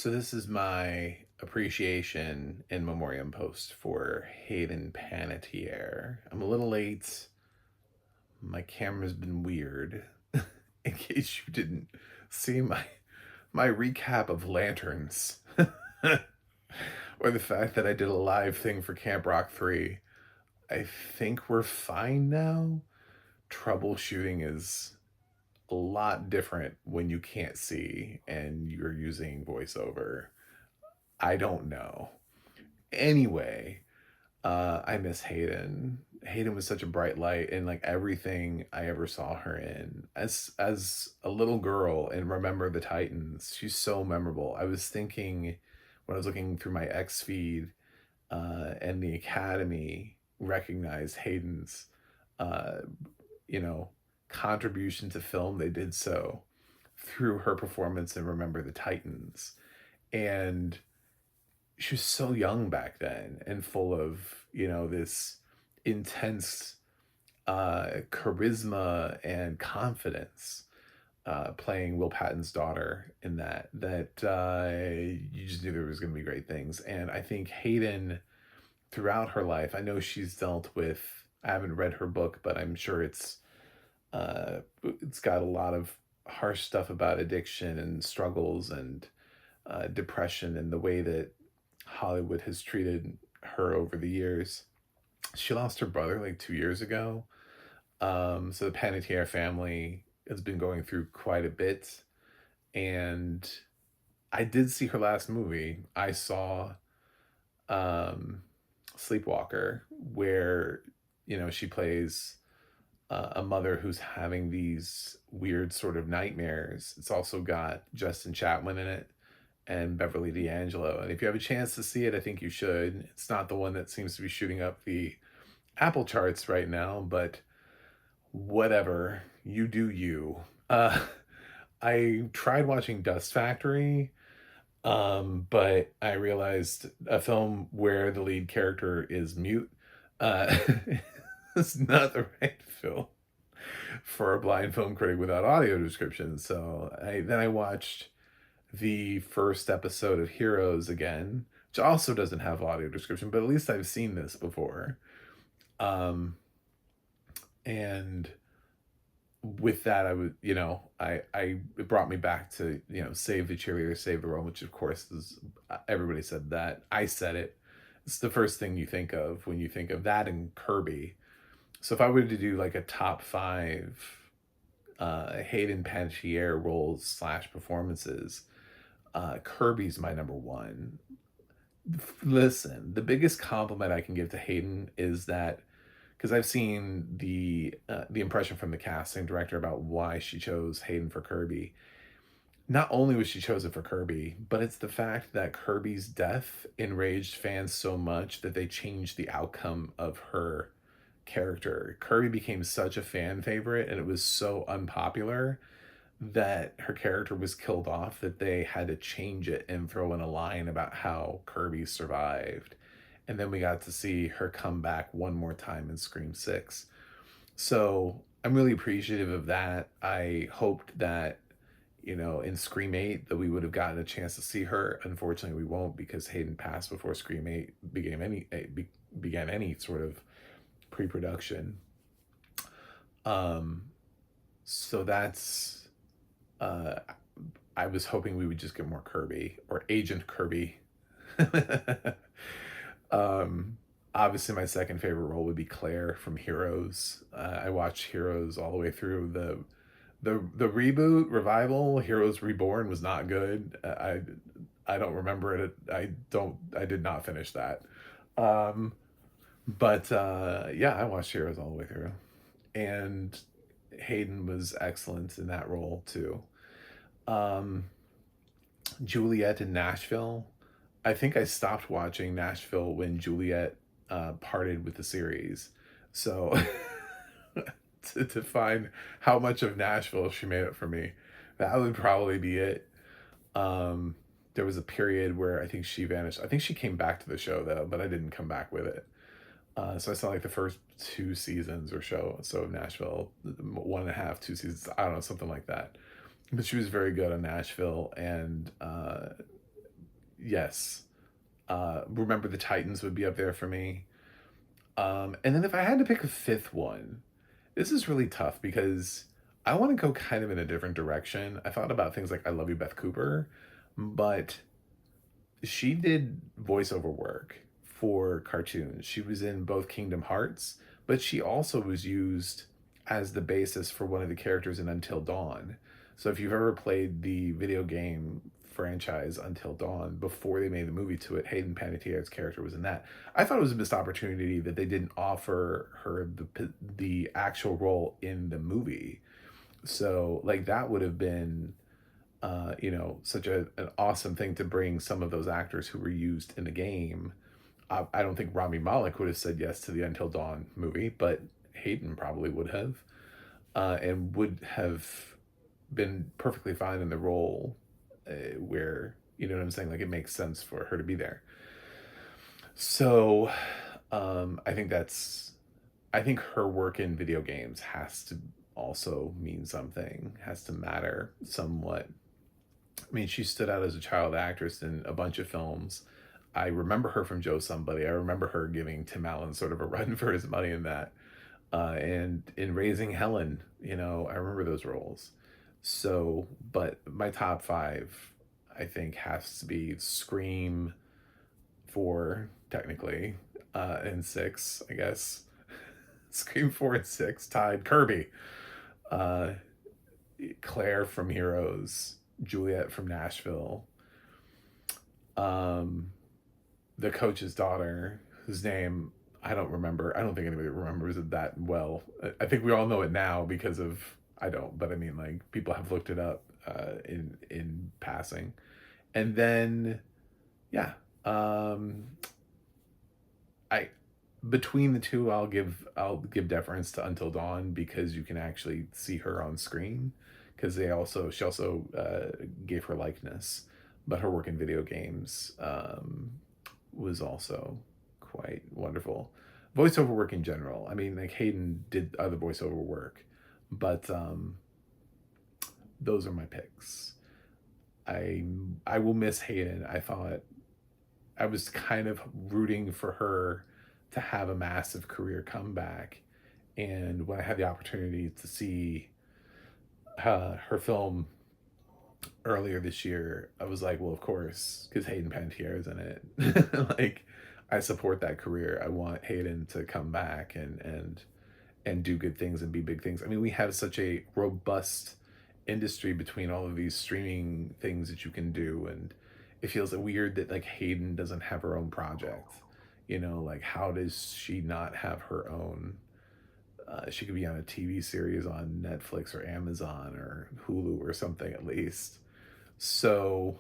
So this is my appreciation in Memoriam post for Hayden Panettiere. I'm a little late. My camera's been weird. In case you didn't see my recap of Lanterns. Or the fact that I did a live thing for Camp Rock 3. I think we're fine now. Troubleshooting is a lot different when you can't see and you're using voiceover. I don't know. Anyway, I miss Hayden. Hayden was such a bright light in like everything I ever saw her in. As a little girl in Remember the Titans, she's so memorable. I was thinking when I was looking through my X feed, and the Academy recognized Hayden's, uh, you know, contribution to film. They did so through her performance in Remember the Titans, and she was so young back then and full of, this intense charisma and confidence, playing Will Patton's daughter in that you just knew there was going to be great things. And I think Hayden, throughout her life, I know she's dealt with, I haven't read her book, but I'm sure it's got a lot of harsh stuff about addiction and struggles and depression and the way that Hollywood has treated her over the years. She lost her brother like 2 years ago. So the Panettiere family has been going through quite a bit. And I did see her last movie. I saw um, Sleepwalker, where, she plays a mother who's having these weird sort of nightmares. It's also got Justin Chatwin in it and Beverly D'Angelo. And if you have a chance to see it, I think you should. It's not the one that seems to be shooting up the Apple charts right now, but whatever. You do you. I tried watching Dust Factory, but I realized a film where the lead character is mute uh, is not the right film for a blind film critic without audio description. So I watched the first episode of Heroes again, which also doesn't have audio description, but at least I've seen this before. Um, and with that, I would, it brought me back to, save the cheerleader, save the world, which of course is, everybody said that. I said it. It's the first thing you think of when you think of that and Kirby. So if I were to do like a top five Hayden Panettiere roles slash performances, Kirby's my number one. Listen, the biggest compliment I can give to Hayden is that, because I've seen the impression from the casting director about why she chose Hayden for Kirby. Not only was she chosen for Kirby, but it's the fact that Kirby's death enraged fans so much that they changed the outcome of her character. Kirby became such a fan favorite, and it was so unpopular that her character was killed off that they had to change it and throw in a line about how Kirby survived. And then we got to see her come back one more time in Scream 6. So I'm really appreciative of that. I hoped that, in Scream 8 that we would have gotten a chance to see her. Unfortunately, we won't, because Hayden passed before Scream 8 began any sort of pre-production. So that's I was hoping we would just get more Kirby or Agent Kirby. Obviously, my second favorite role would be Claire from Heroes. I watched Heroes all the way through. The reboot revival, Heroes Reborn, was not good. I don't remember it. I did not finish that. But yeah, I watched Heroes all the way through, and Hayden was excellent in that role too. Um, Juliet in Nashville. I think I stopped watching Nashville when Juliet parted with the series. So to find how much of Nashville she made up for me, that would probably be it. There was a period where I think she vanished. I think she came back to the show though, but I didn't come back with it. So I saw like the first 2 seasons or so of Nashville, 1.5, 2 seasons, I don't know, something like that. But she was very good on Nashville, and Yes. Remember the Titans would be up there for me. And then if I had to pick a fifth one, this is really tough because I want to go kind of in a different direction. I thought about things like I Love You, Beth Cooper, but she did voiceover work for cartoons. She was in both Kingdom Hearts, but she also was used as the basis for one of the characters in Until Dawn. So if you've ever played the video game franchise Until Dawn before they made the movie to it, Hayden Panettiere's character was in that. I thought it was a missed opportunity that they didn't offer her the actual role in the movie. So like that would have been such an awesome thing to bring some of those actors who were used in the game. I don't think Rami Malek would have said yes to the Until Dawn movie, but Hayden probably would have, and would have been perfectly fine in the role where, you know what I'm saying? Like it makes sense for her to be there. So I think her work in video games has to also mean something, has to matter somewhat. I mean, she stood out as a child actress in a bunch of films. I remember her from Joe Somebody. I remember her giving Tim Allen sort of a run for his money in that. And in Raising Helen, I remember those roles. So, but my top five, I think, has to be Scream 4, technically, and 6, I guess. Scream 4 and 6, tied. Kirby. Uh, Claire from Heroes. Juliet from Nashville, the coach's daughter, whose name I don't remember. I don't think anybody remembers it that well. I think we all know it now because of I don't, but I mean like people have looked it up in passing, and then yeah, I between the two I'll give deference to Until Dawn because you can actually see her on screen because she also gave her likeness, but her work in video games was also quite wonderful. Voiceover work in general. I mean, like Hayden did other voiceover work, but those are my picks. I will miss Hayden. I thought I was kind of rooting for her to have a massive career comeback, and when I had the opportunity to see her film earlier this year, I was like, well, of course, because Hayden Panettiere is in it. Like, I support that career. I want Hayden to come back and do good things and be big things. I mean, we have such a robust industry between all of these streaming things that you can do, and it feels weird that like Hayden doesn't have her own project. Like how does she not have her own? She could be on a TV series on Netflix or Amazon or Hulu or something at least. So,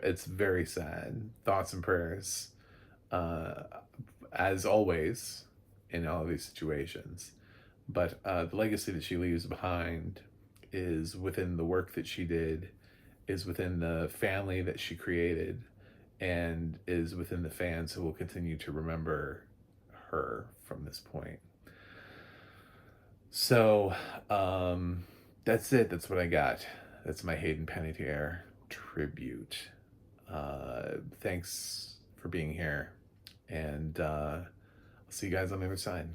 it's very sad. Thoughts and prayers, uh, as always, in all of these situations. But the legacy that she leaves behind is within the work that she did, is within the family that she created, and is within the fans who will continue to remember her from this point. So that's it. That's what I got. That's my Hayden Panettiere tribute. Thanks for being here, and I'll see you guys on the other side.